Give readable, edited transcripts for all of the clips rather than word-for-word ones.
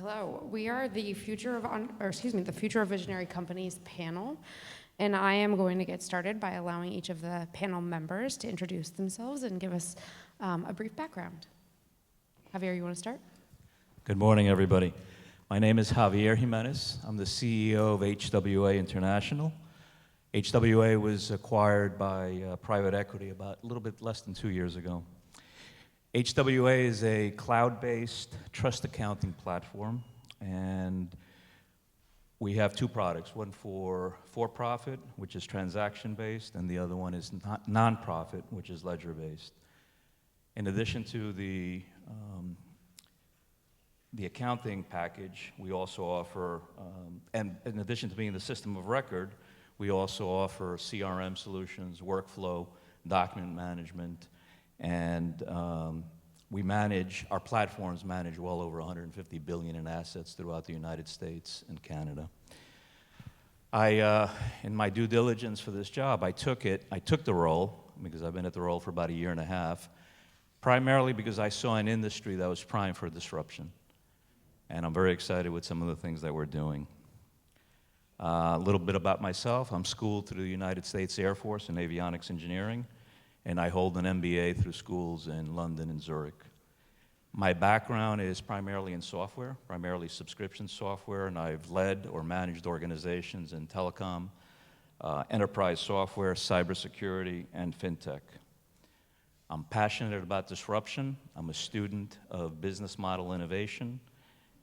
hello. We are the Future of Visionary Companies panel, and I am going to get started by allowing each of the panel members to introduce themselves and give us a brief background. Javier, you want to start? Good morning, everybody. My name is Javier Jimenez. I'm the CEO of HWA International. HWA was acquired by private equity about a little bit less than 2 years ago. HWA is a cloud-based trust accounting platform, and we have two products, one for-profit, which is transaction-based, and the other one is non-profit, which is ledger-based. In addition to the accounting package, we also offer, and in addition to being the system of record, we also offer CRM solutions, workflow, document management, and our platforms manage well over 150 billion in assets throughout the United States and Canada. In my due diligence for this job, I took the role, because I've been at the role for about 1.5 years, primarily because I saw an industry that was primed for disruption. And I'm very excited with some of the things that we're doing. A little bit about myself. I'm schooled through the United States Air Force in avionics engineering, and I hold an MBA through schools in London and Zurich. My background is primarily in software, primarily subscription software, and I've led or managed organizations in telecom, enterprise software, cybersecurity, and fintech. I'm passionate about disruption. I'm a student of business model innovation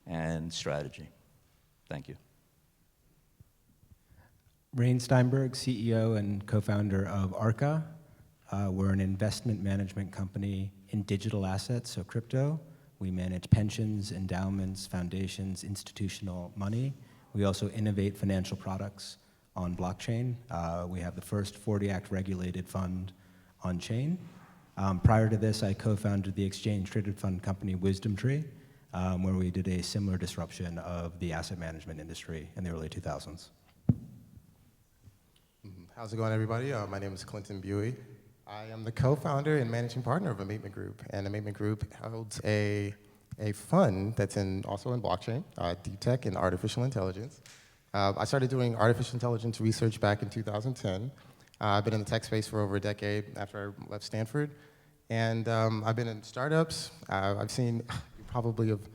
and strategy. Thank you. Rayne Steinberg, CEO and co-founder of Arca. We're an investment management company in digital assets, so crypto. We manage pensions, endowments, foundations, institutional money. We also innovate financial products on blockchain. We have the first 40 Act regulated fund on chain. Prior to this, I co-founded the exchange-traded fund company WisdomTree, where we did a similar disruption of the asset management industry in the early 2000s. How's it going, everybody? My name is Clinton Buie. I am the co-founder and managing partner of AmateMint Group, and AmateMint Group holds a fund that's also in blockchain, deep tech, and artificial intelligence. I started doing artificial intelligence research back in 2010. I've been in the tech space for over a decade after I left Stanford, and I've been in startups. You probably have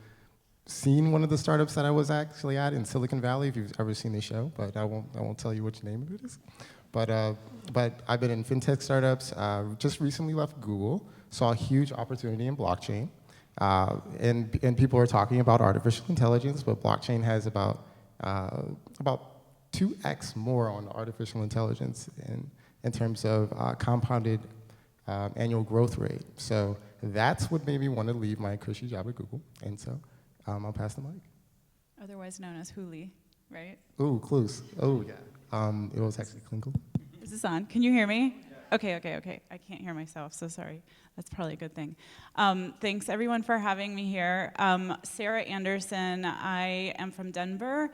seen one of the startups that I was actually at in Silicon Valley, if you've ever seen the show, but I won't tell you which name it is. But I've been in fintech startups, just recently left Google, saw a huge opportunity in blockchain, and people are talking about artificial intelligence, but blockchain has about 2x more on artificial intelligence in terms of compounded annual growth rate. So that's what made me want to leave my cushy job at Google, and so I'll pass the mic. Otherwise known as Huli, right? Ooh, close. Oh, yeah. It was actually Klinkle. Is this on? Can you hear me? Yeah. Okay. I can't hear myself, so sorry. That's probably a good thing. Thanks, everyone, for having me here. Sarah Anderson. I am from Denver.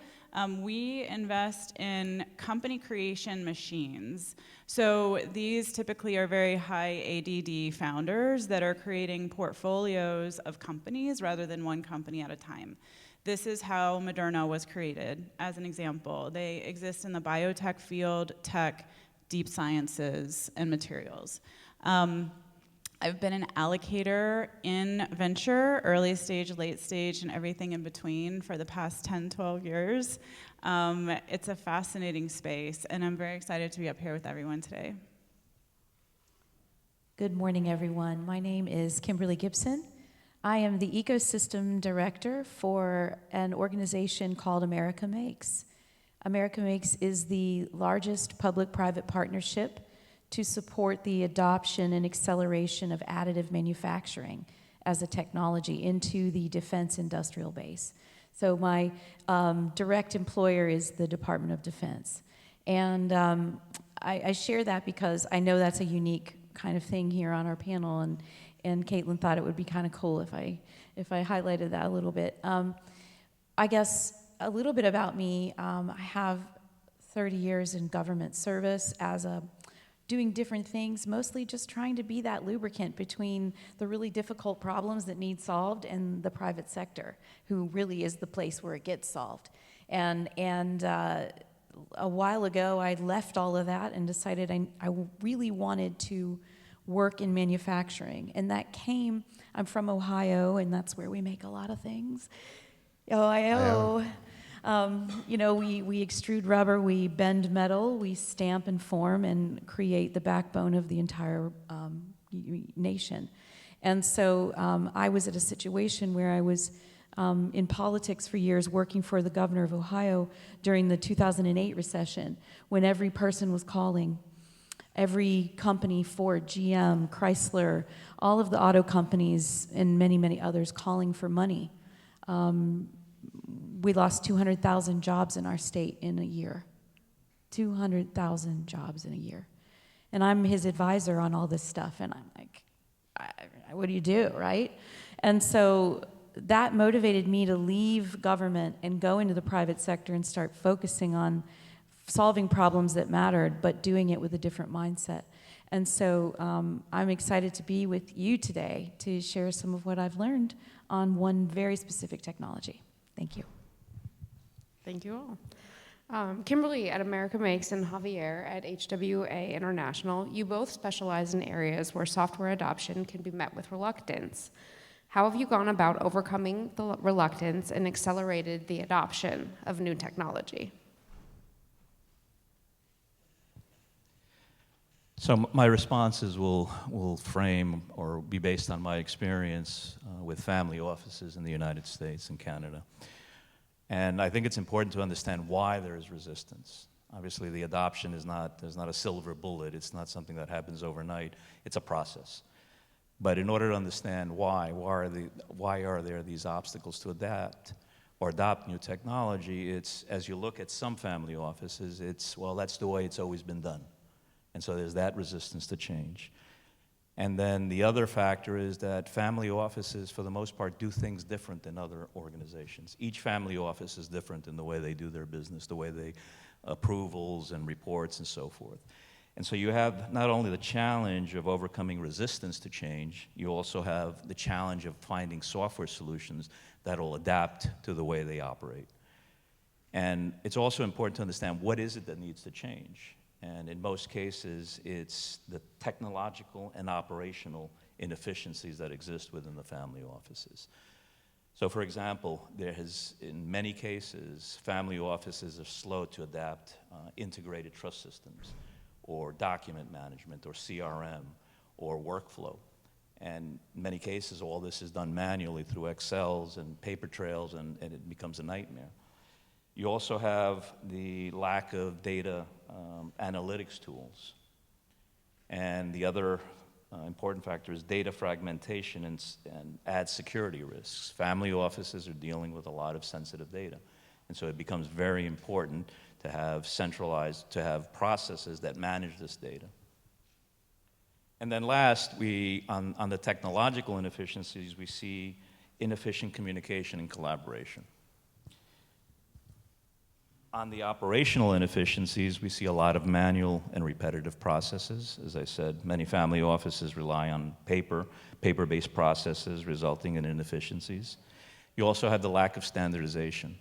We invest in company creation machines. So these typically are very high ADD founders that are creating portfolios of companies rather than one company at a time. This is how Moderna was created, as an example. They exist in the biotech field, tech, deep sciences, and materials. I've been an allocator in venture, early stage, late stage, and everything in between for the past 10, 12 years. It's a fascinating space, and I'm very excited to be up here with everyone today. Good morning, everyone. My name is Kimberly Gibson. I am the ecosystem director for an organization called AmateMint. AmateMint is the largest public-private partnership to support the adoption and acceleration of additive manufacturing as a technology into the defense industrial base. So my direct employer is the Department of Defense. And I share that because I know that's a unique kind of thing here on our panel, and Caitlin thought it would be kind of cool if I highlighted that a little bit. I guess a little bit about me. I have 30 years in government service as a doing different things, mostly just trying to be that lubricant between the really difficult problems that need solved and the private sector, who really is the place where it gets solved. And a while ago, I left all of that and decided I really wanted to work in manufacturing. And that came, I'm from Ohio, and that's where we make a lot of things. Ohio. You know, we extrude rubber, we bend metal, we stamp and form and create the backbone of the entire nation. And so I was at a situation where I was in politics for years, working for the governor of Ohio during the 2008 recession, when every person was calling, every company, Ford, GM, Chrysler, all of the auto companies, and many, many others calling for money. We lost 200,000 jobs in our state in a year. 200,000 jobs in a year. And I'm his advisor on all this stuff, and I'm like, what do you do, right? And so that motivated me to leave government and go into the private sector and start focusing on solving problems that mattered, but doing it with a different mindset. And so I'm excited to be with you today to share some of what I've learned on one very specific technology. Thank you. Thank you all. Kimberly at America Makes and Javier at HWA International, you both specialize in areas where software adoption can be met with reluctance. How have you gone about overcoming the reluctance and accelerated the adoption of new technology? So my responses will frame or be based on my experience with family offices in the United States and Canada. And I think it's important to understand why there is resistance. Obviously, the adoption there's not a silver bullet. It's not something that happens overnight. It's a process. But in order to understand why are there these obstacles to adapt or adopt new technology, it's, as you look at some family offices, it's, well, that's the way it's always been done. And so there's that resistance to change. And then the other factor is that family offices, for the most part, do things different than other organizations. Each family office is different in the way they do their business, the way they approvals and reports and so forth. And so you have not only the challenge of overcoming resistance to change, you also have the challenge of finding software solutions that will adapt to the way they operate. And it's also important to understand what is it that needs to change. And in most cases, it's the technological and operational inefficiencies that exist within the family offices. So for example, in many cases, family offices are slow to adapt integrated trust systems or document management or CRM or workflow. And in many cases, all this is done manually through Excels and paper trails, and it becomes a nightmare. You also have the lack of data analytics tools. And the other important factor is data fragmentation and adds security risks. Family offices are dealing with a lot of sensitive data. And so it becomes very important to have processes that manage this data. And then last, on the technological inefficiencies, we see inefficient communication and collaboration. On the operational inefficiencies, we see a lot of manual and repetitive processes. As I said, many family offices rely on paper-based processes, resulting in inefficiencies. You also have the lack of standardization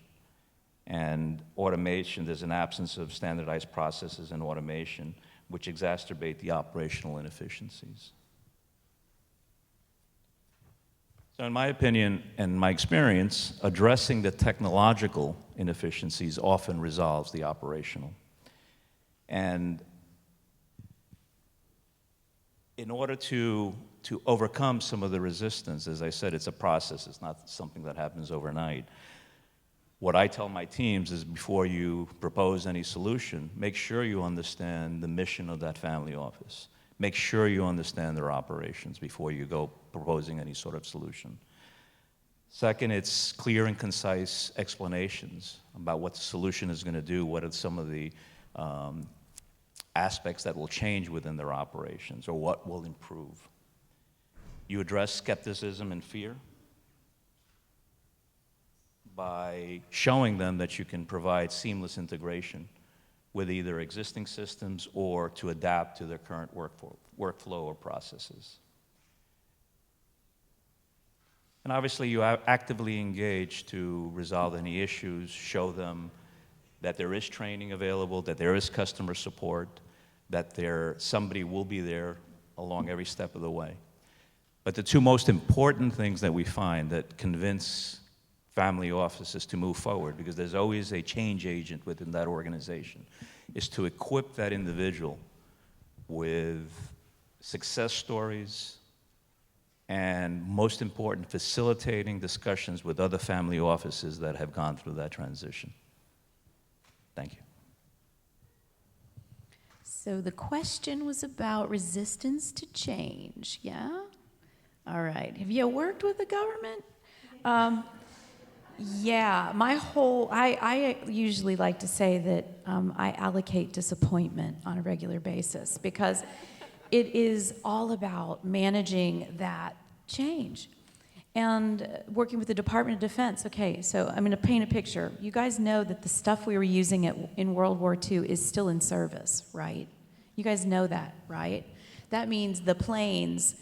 and automation. There's an absence of standardized processes and automation, which exacerbate the operational inefficiencies. So in my opinion and my experience, addressing the technological inefficiencies often resolves the operational. And in order to overcome some of the resistance, as I said, it's a process. It's not something that happens overnight. What I tell my teams is before you propose any solution, make sure you understand the mission of that family office. Make sure you understand their operations before you go proposing any sort of solution. Second, it's clear and concise explanations about what the solution is going to do, what are some of the aspects that will change within their operations, or what will improve. You address skepticism and fear by showing them that you can provide seamless integration with either existing systems or to adapt to their current workflow or processes. And obviously, you are actively engaged to resolve any issues, show them that there is training available, that there is customer support, that somebody will be there along every step of the way. But the two most important things that we find that convince family offices to move forward, because there's always a change agent within that organization, is to equip that individual with success stories, and most important, facilitating discussions with other family offices that have gone through that transition. Thank you. So the question was about resistance to change, yeah? All right. Have you worked with the government? Yeah, I usually like to say that I allocate disappointment on a regular basis because it is all about managing that change and working with the Department of Defense. Okay, so I'm going to paint a picture. You guys know that the stuff we were using in World War II is still in service, right? You guys know that, right? That means the planes,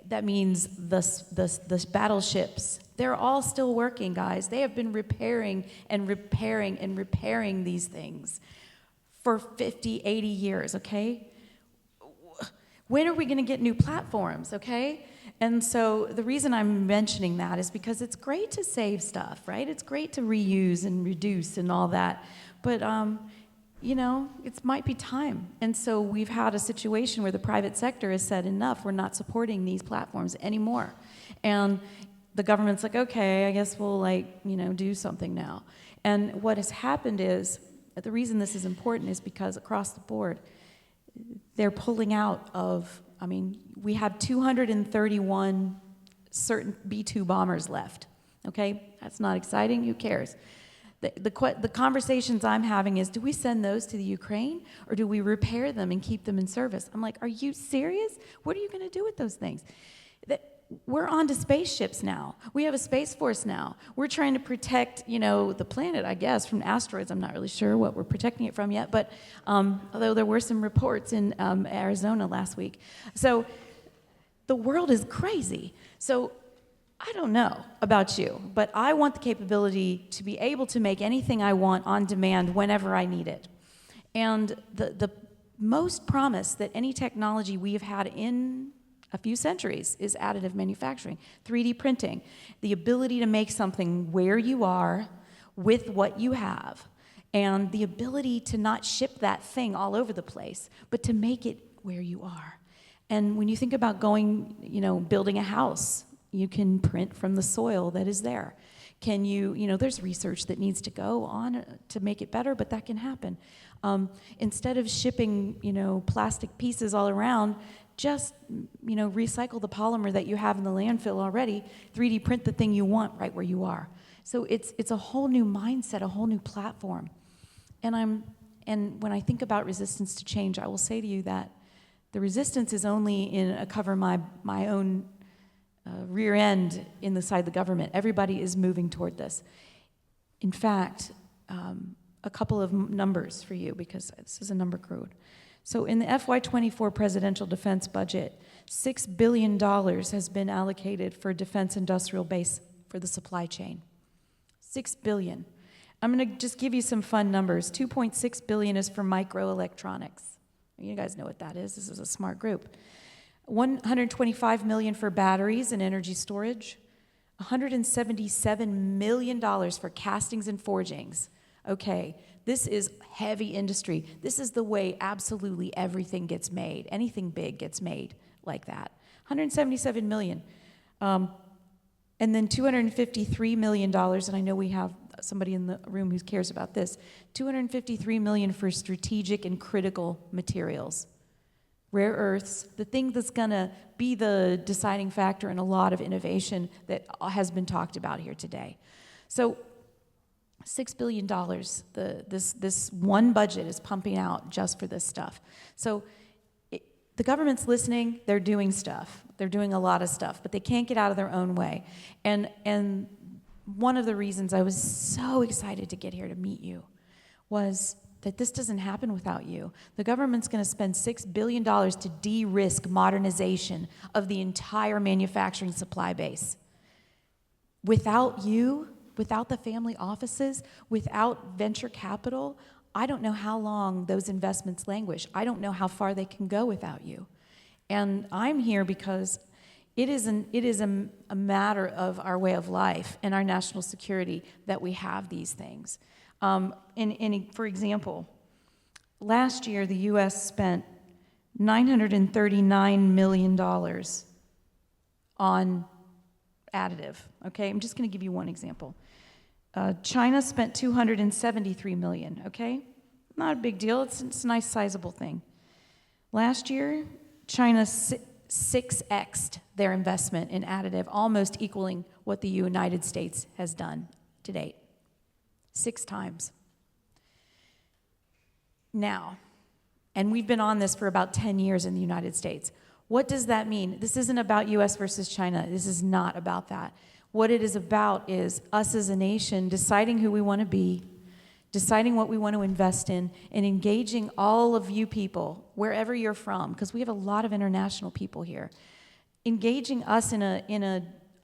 that means the battleships. They're all still working, guys. They have been repairing and repairing and repairing these things for 50, 80 years, okay? When are we going to get new platforms, okay? And so the reason I'm mentioning that is because it's great to save stuff, right? It's great to reuse and reduce and all that. But, you know, it might be time. And so we've had a situation where the private sector has said, enough, we're not supporting these platforms anymore. And the government's like, okay, I guess we'll, do something now. And what has happened is, the reason this is important is because across the board, they're pulling out of, we have 231 certain B-2 bombers left, okay? That's not exciting, who cares? The conversations I'm having is, do we send those to the Ukraine, or do we repair them and keep them in service? I'm like, are you serious? What are you gonna do with those things? We're on to spaceships now. We have a Space Force now. We're trying to protect, the planet, I guess, from asteroids. I'm not really sure what we're protecting it from yet, but although there were some reports in Arizona last week. So the world is crazy. So I don't know about you, but I want the capability to be able to make anything I want on demand whenever I need it. And the most promise that any technology we have had in a few centuries is additive manufacturing, 3D printing, the ability to make something where you are with what you have, and the ability to not ship that thing all over the place, but to make it where you are. And when you think about building a house, you can print from the soil that is there. Can you, there's research that needs to go on to make it better, but that can happen. Instead of shipping, plastic pieces all around, just, recycle the polymer that you have in the landfill already, 3D print the thing you want right where you are. So it's a whole new mindset, a whole new platform. And when I think about resistance to change, I will say to you that the resistance is only in cover my own rear end in the side of the government. Everybody is moving toward this. In fact, a couple of numbers for you, because this is a number code. So in the FY24 presidential defense budget, $6 billion has been allocated for defense industrial base for the supply chain. $6 billion. I'm going to just give you some fun numbers. $2.6 billion is for microelectronics. You guys know what that is. This is a smart group. $125 million for batteries and energy storage. $177 million for castings and forgings. Okay, this is heavy industry. This is the way absolutely everything gets made. Anything big gets made like that. $177 million. And then $253 million, and I know we have somebody in the room who cares about this, $253 million for strategic and critical materials. Rare earths, the thing that's gonna be the deciding factor in a lot of innovation that has been talked about here today. So $6 billion, this one budget is pumping out just for this stuff. So the government's listening, they're doing stuff. They're doing a lot of stuff, but they can't get out of their own way. And one of the reasons I was so excited to get here to meet you was that this doesn't happen without you. The government's going to spend $6 billion to de-risk modernization of the entire manufacturing supply base. Without you, without the family offices, without venture capital, I don't know how long those investments languish. I don't know how far they can go without you. And I'm here because it is a matter of our way of life and our national security that we have these things. For example, last year the U.S. spent $939 million on additive, okay? I'm just gonna give you one example. China spent $273 million, okay? Not a big deal, it's a nice sizable thing. Last year, China 6x'd their investment in additive, almost equaling what the United States has done to date. 6 times. Now, and we've been on this for about 10 years in the United States. What does that mean? This isn't about US versus China. This is not about that. What it is about is us as a nation deciding who we want to be, deciding what we want to invest in, and engaging all of you people, wherever you're from, because we have a lot of international people here, engaging us in a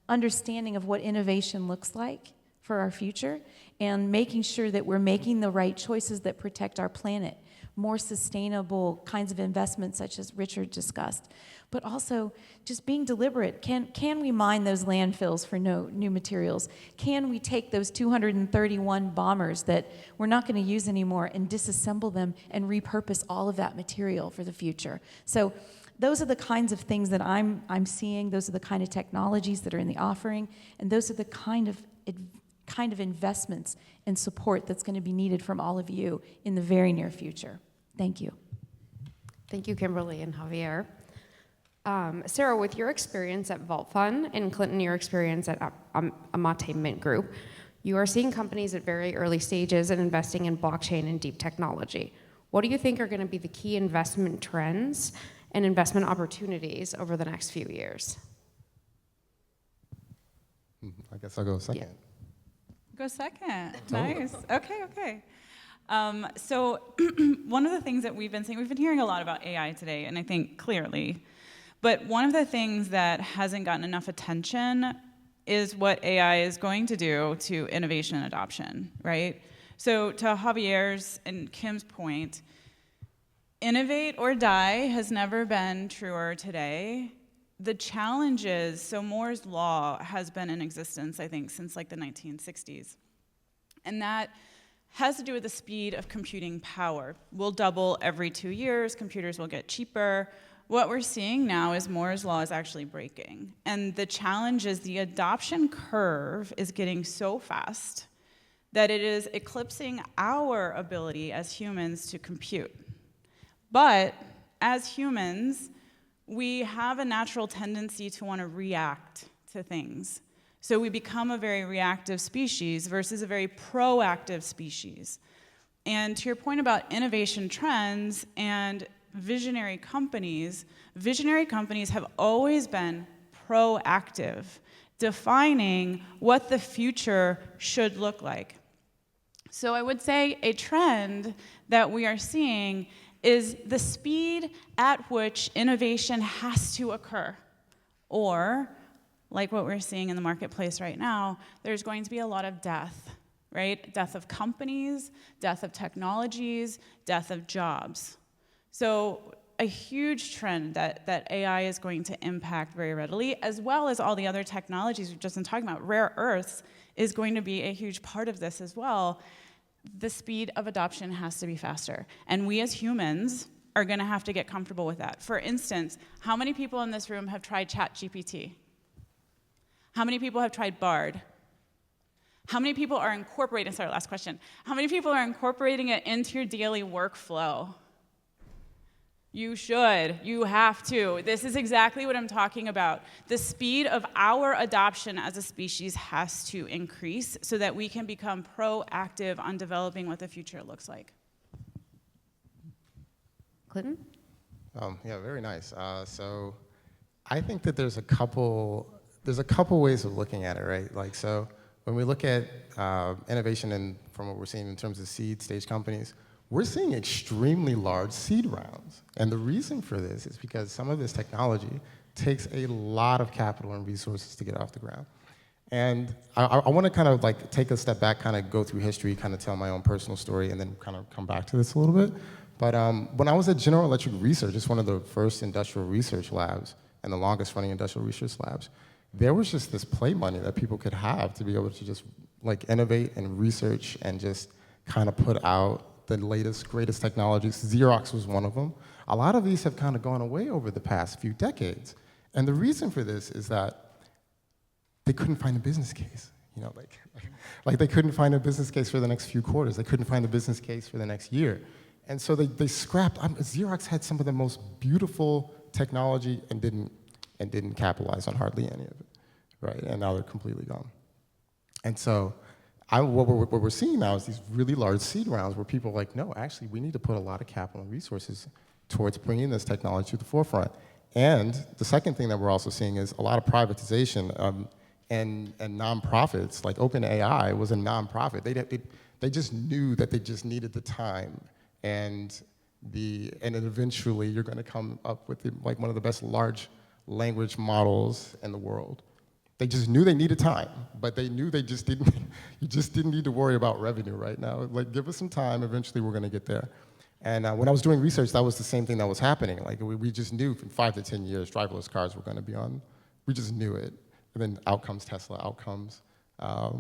understanding of what innovation looks like for our future, and making sure that we're making the right choices that protect our planet, more sustainable kinds of investments such as Richard discussed, but also just being deliberate. Can we mine those landfills for new materials? Can we take those 231 bombers that we're not going to use anymore and disassemble them and repurpose all of that material for the future? So those are the kinds of things that I'm seeing. Those are the kind of technologies that are in the offering, and those are the kind of investments and support that's going to be needed from all of you in the very near future. Thank you. Thank you, Kimberly and Javier. Sarah, with your experience at Vault Fund, and Clinton, your experience at AmateMint Group, you are seeing companies at very early stages and investing in blockchain and deep technology. What do you think are going to be the key investment trends and investment opportunities over the next few years? I guess I'll go second. Yeah. Go second. Nice. Okay. So one of the things that we've been hearing a lot about AI today, and I think clearly, but one of the things that hasn't gotten enough attention is what AI is going to do to innovation and adoption, right? So to Javier's and Kim's point, innovate or die has never been truer today. The challenge is, so Moore's law has been in existence, I think, since like the 1960s. And that has to do with the speed of computing power. We'll double every 2 years, computers will get cheaper. What we're seeing now is Moore's law is actually breaking. And the challenge is the adoption curve is getting so fast that it is eclipsing our ability as humans to compute. But as humans, we have a natural tendency to want to react to things. So we become a very reactive species versus a very proactive species. And to your point about innovation trends and visionary companies have always been proactive, defining what the future should look like. So I would say a trend that we are seeing is the speed at which innovation has to occur. Or, like what we're seeing in the marketplace right now, there's going to be a lot of death, right? Death of companies, death of technologies, death of jobs. So a huge trend that AI is going to impact very readily, as well as all the other technologies we've just been talking about. Rare earths is going to be a huge part of this as well. The speed of adoption has to be faster. And we as humans are going to have to get comfortable with that. For instance, how many people in this room have tried ChatGPT? How many people have tried Bard? How many people are incorporating, sorry, last question. How many people are incorporating it into your daily workflow? You should. You have to. This is exactly what I'm talking about. The speed of our adoption as a species has to increase so that we can become proactive on developing what the future looks like. Clinton? Yeah, very nice. So I think that there's a couple ways of looking at it, right? Like, so when we look at innovation and from what we're seeing in terms of seed stage companies, we're seeing extremely large seed rounds. And the reason for this is because some of this technology takes a lot of capital and resources to get off the ground. And I want to kind of like take a step back, kind of go through history, kind of tell my own personal story, and then kind of come back to this a little bit. But when I was at General Electric Research, it's one of the first industrial research labs and the longest running industrial research labs, there was just this play money that people could have to be able to just like innovate and research and just kind of put out the latest, greatest technologies. Xerox was one of them. A lot of these have kind of gone away over the past few decades. And the reason for this is that they couldn't find a business case. You know, like they couldn't find a business case for the next few quarters. They couldn't find a business case for the next year. And so they scrapped. Xerox had some of the most beautiful technology and didn't capitalize on hardly any of it, right? And now they're completely gone. And so what we're seeing now is these really large seed rounds where people are like, no, actually, we need to put a lot of capital and resources towards bringing this technology to the forefront. And the second thing that we're also seeing is a lot of privatization and nonprofits. Like OpenAI was a nonprofit. They just knew that they just needed the time, and then eventually you're going to come up with like one of the best large language models in the world. They just knew they needed time, but they knew they just didn't. You just didn't need to worry about revenue right now. Like, give us some time. Eventually, we're going to get there. And when I was doing research, that was the same thing that was happening. Like, we just knew in 5 to 10 years, driverless cars were going to be on. We just knew it. And then out comes Tesla. Out comes. I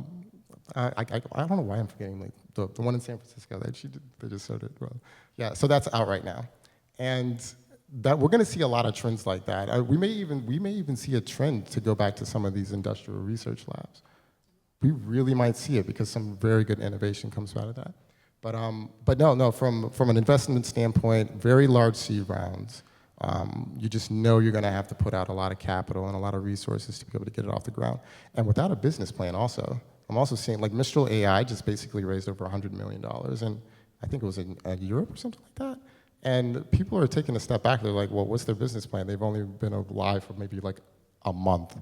don't know why I'm forgetting like the one in San Francisco that they just started. Well, yeah, so that's out right now, and that we're going to see a lot of trends like that. We may even see a trend to go back to some of these industrial research labs. We really might see it because some very good innovation comes out of that. But no, from an investment standpoint, very large seed rounds. You just know you're going to have to put out a lot of capital and a lot of resources to be able to get it off the ground. And without a business plan also. I'm also seeing, like, Mistral AI just basically raised over $100 million, and I think it was in Europe or something like that. And people are taking a step back. They're like, well, what's their business plan? They've only been alive for maybe like a month,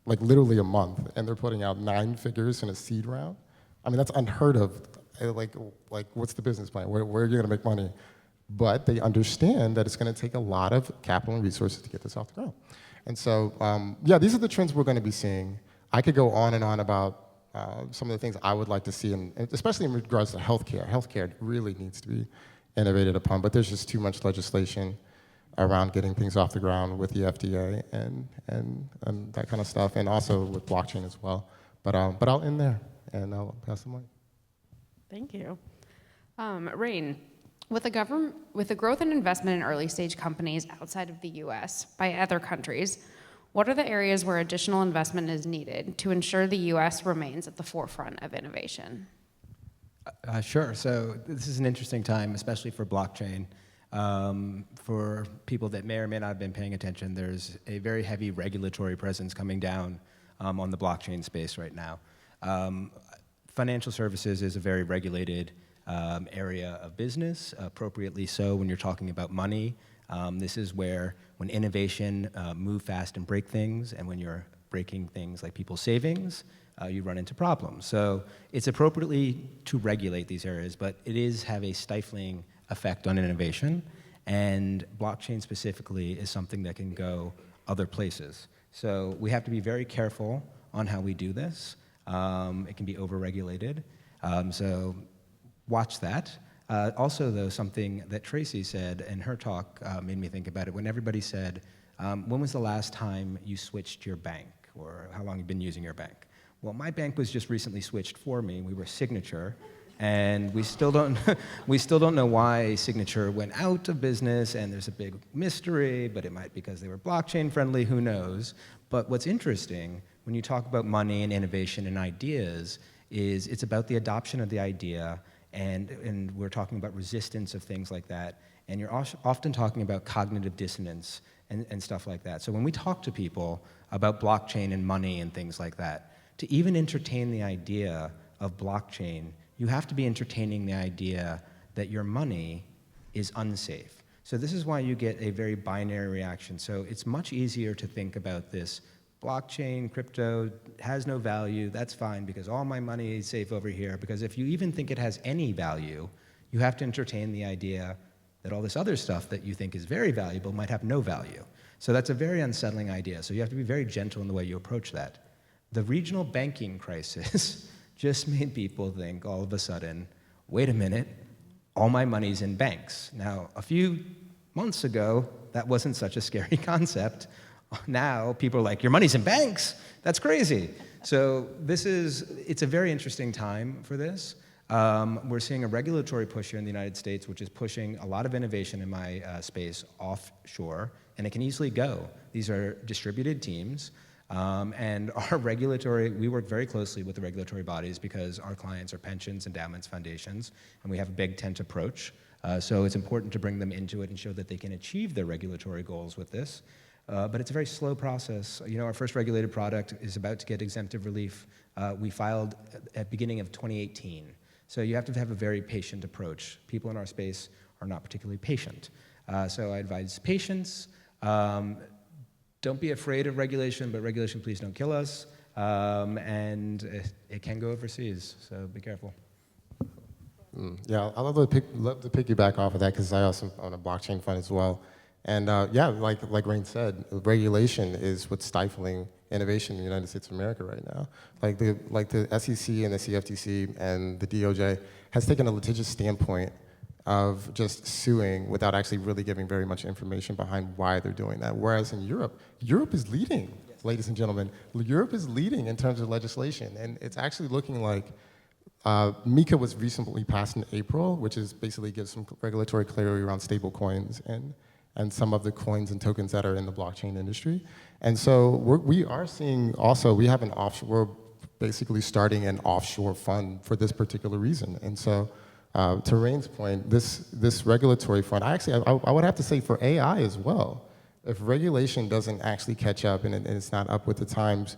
like literally a month, and they're putting out 9 figures in a seed round. I mean, that's unheard of. Like what's the business plan? Where are you going to make money? But they understand that it's going to take a lot of capital and resources to get this off the ground. And so, yeah, these are the trends we're going to be seeing. I could go on and on about some of the things I would like to see, and especially in regards to healthcare. Healthcare really needs to be innovated upon, but there's just too much legislation around getting things off the ground with the FDA and that kind of stuff, and also with blockchain as well. But I'll end there, and I'll pass the mic. Thank you. Rayne, with the growth and investment in early stage companies outside of the US by other countries, what are the areas where additional investment is needed to ensure the US remains at the forefront of innovation? Sure. So this is an interesting time, especially for blockchain. For people that may or may not have been paying attention, there's a very heavy regulatory presence coming down on the blockchain space right now. Financial services is a very regulated area of business, appropriately so when you're talking about money. This is where, when innovation move fast and break things, and when you're breaking things like people's savings, you run into problems. So it's appropriately to regulate these areas, but it is have a stifling effect on innovation, and blockchain specifically is something that can go other places. So we have to be very careful on how we do this. It can be over-regulated, so watch that. Also, though, something that Tracy said in her talk made me think about it. When everybody said, when was the last time you switched your bank, or how long you've been using your bank? Well, my bank was just recently switched for me. We were Signature, and we still don't know why Signature went out of business, and there's a big mystery, but it might be because they were blockchain friendly, who knows? But what's interesting, when you talk about money and innovation and ideas, is it's about the adoption of the idea, and we're talking about resistance of things like that, and you're often talking about cognitive dissonance and stuff like that. So when we talk to people about blockchain and money and things like that, to even entertain the idea of blockchain, you have to be entertaining the idea that your money is unsafe. So this is why you get a very binary reaction. So it's much easier to think about this blockchain, crypto, has no value, that's fine because all my money is safe over here, because if you even think it has any value, you have to entertain the idea that all this other stuff that you think is very valuable might have no value. So that's a very unsettling idea. So you have to be very gentle in the way you approach that. The regional banking crisis just made people think all of a sudden, wait a minute, all my money's in banks. Now, a few months ago, that wasn't such a scary concept. Now, people are like, your money's in banks? That's crazy. So it's a very interesting time for this. We're seeing a regulatory push here in the United States, which is pushing a lot of innovation in my space offshore, and it can easily go. These are distributed teams, and we work very closely with the regulatory bodies because our clients are pensions, endowments, foundations, and we have a big tent approach. So it's important to bring them into it and show that they can achieve their regulatory goals with this. But it's a very slow process. Our first regulated product is about to get exemptive relief. We filed at beginning of 2018. So you have to have a very patient approach. People in our space are not particularly patient. So I advise patience. Don't be afraid of regulation, but regulation, please don't kill us. And it can go overseas, so be careful. Yeah, I love to piggyback off of that because I also own a blockchain fund as well. And yeah, like Rayne said, regulation is what's stifling innovation in the United States of America right now. Like the SEC and the CFTC and the DOJ has taken a litigious standpoint of just suing without actually really giving very much information behind why they're doing that. Whereas in Europe is leading, ladies and gentlemen. Europe is leading in terms of legislation, and it's actually looking like MiCA was recently passed in April, which is basically gives some regulatory clarity around stable coins and some of the coins and tokens that are in the blockchain industry. And so we are seeing also, we have we're basically starting an offshore fund for this particular reason. And so to Rayne's point, this regulatory front, I would have to say for AI as well, if regulation doesn't actually catch up and it's not up with the times,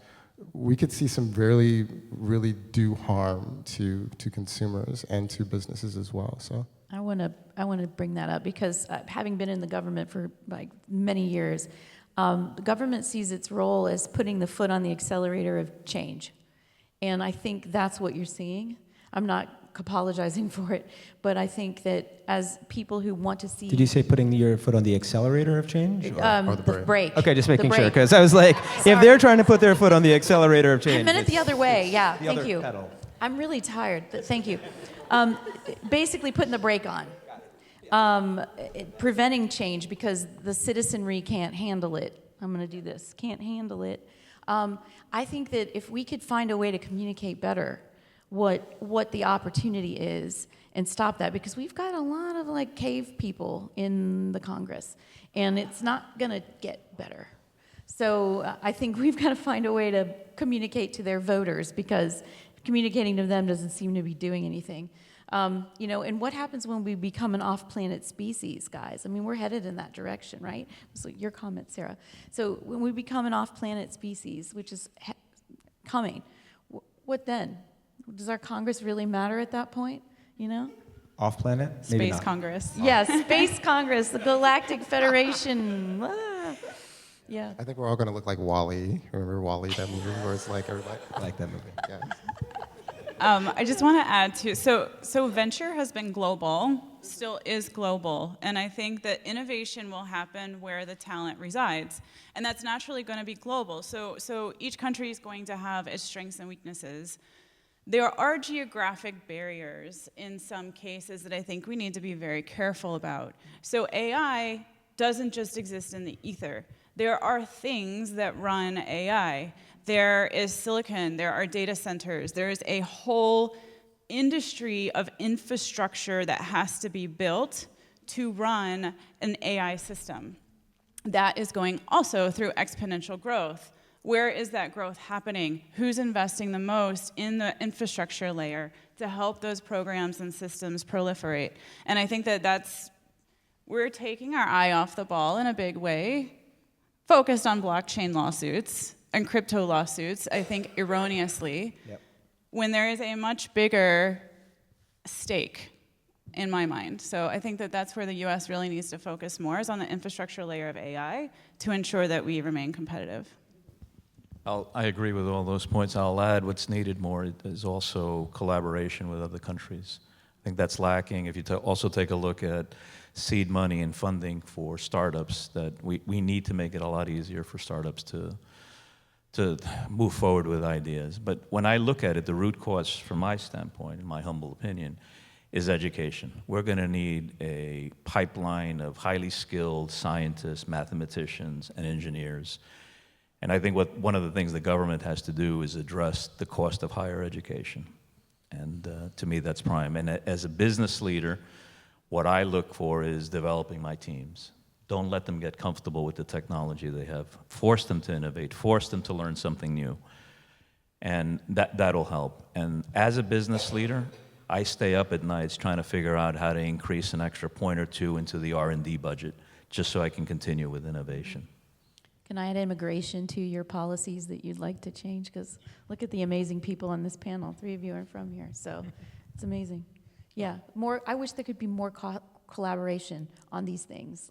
we could see some really, really do harm to consumers and to businesses as well. So I want to bring that up because having been in the government for like many years, the government sees its role as putting the foot on the accelerator of change, and I think that's what you're seeing. I'm not apologizing for it, but I think that as people who want to see... Did you say putting your foot on the accelerator of change? Or the brake. Okay, just making sure, brake. because I was like, if they're trying to put their foot on the accelerator of change... I meant it the other way, yeah, the thank other you. pedal. I'm really tired, but thank you. Basically putting the brake on. Preventing change because the citizenry can't handle it. I'm going to do this. Can't handle it. I think that if we could find a way to communicate better what the opportunity is and stop that, because we've got a lot of like cave people in the Congress and it's not going to get better. So I think we've got to find a way to communicate to their voters because communicating to them doesn't seem to be doing anything. And what happens when we become an off-planet species, guys? I mean, we're headed in that direction, right? So your comment, Sarah. So when we become an off-planet species, which is coming, what then? Does our Congress really matter at that point, Off-planet? Maybe Space not. Congress. Yes, Space Congress, the Galactic Federation. Yeah. I think we're all going to look like Wall-E. Remember Wall-E, that movie where it's like everybody? I like that movie. Yeah. I just want to add to, so venture has been global, still is global, and I think that innovation will happen where the talent resides, and that's naturally going to be global. So each country is going to have its strengths and weaknesses. There are geographic barriers in some cases that I think we need to be very careful about. So AI doesn't just exist in the ether. There are things that run AI. There is silicon, there are data centers, there is a whole industry of infrastructure that has to be built to run an AI system. That is going also through exponential growth. Where is that growth happening? Who's investing the most in the infrastructure layer to help those programs and systems proliferate? And I think we're taking our eye off the ball in a big way, focused on blockchain lawsuits and crypto lawsuits, I think erroneously, when there is a much bigger stake in my mind. So I think that's where the US really needs to focus more, is on the infrastructure layer of AI to ensure that we remain competitive. I agree with all those points. I'll add what's needed more is also collaboration with other countries. I think that's lacking. If you also take a look at seed money and funding for startups, that we need to make it a lot easier for startups to move forward with ideas. But when I look at it, the root cause from my standpoint, in my humble opinion, is education. We're going to need a pipeline of highly skilled scientists, mathematicians, and engineers. And I think one of the things the government has to do is address the cost of higher education. And to me, that's prime. And as a business leader, what I look for is developing my teams. Don't let them get comfortable with the technology they have. Force them to innovate. Force them to learn something new. And that'll help. And as a business leader, I stay up at nights trying to figure out how to increase an extra point or two into the R&D budget, just so I can continue with innovation. Can I add immigration to your policies that you'd like to change? Because look at the amazing people on this panel. 3 of you are from here, so it's amazing. Yeah, more. I wish there could be more collaboration on these things,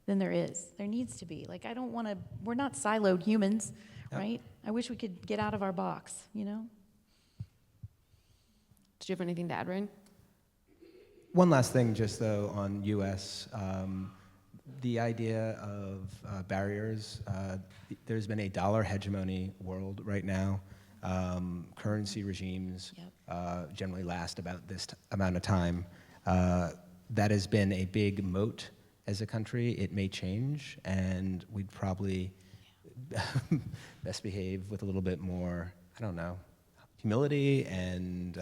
than there is. There needs to be. I don't want to. We're not siloed humans, right? I wish we could get out of our box. Did you have anything to add, Rayne? One last thing, just though, on U.S. The idea of barriers. There's been a dollar hegemony world right now. Currency regimes generally last about this amount of time. That has been a big moat as a country. It may change, and we'd probably best behave with a little bit more, I don't know, humility and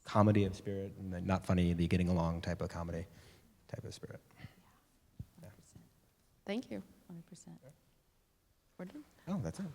comedy of spirit, and not funny, the getting along type of comedy type of spirit. Thank you. 100%. We're done. Oh, that's it.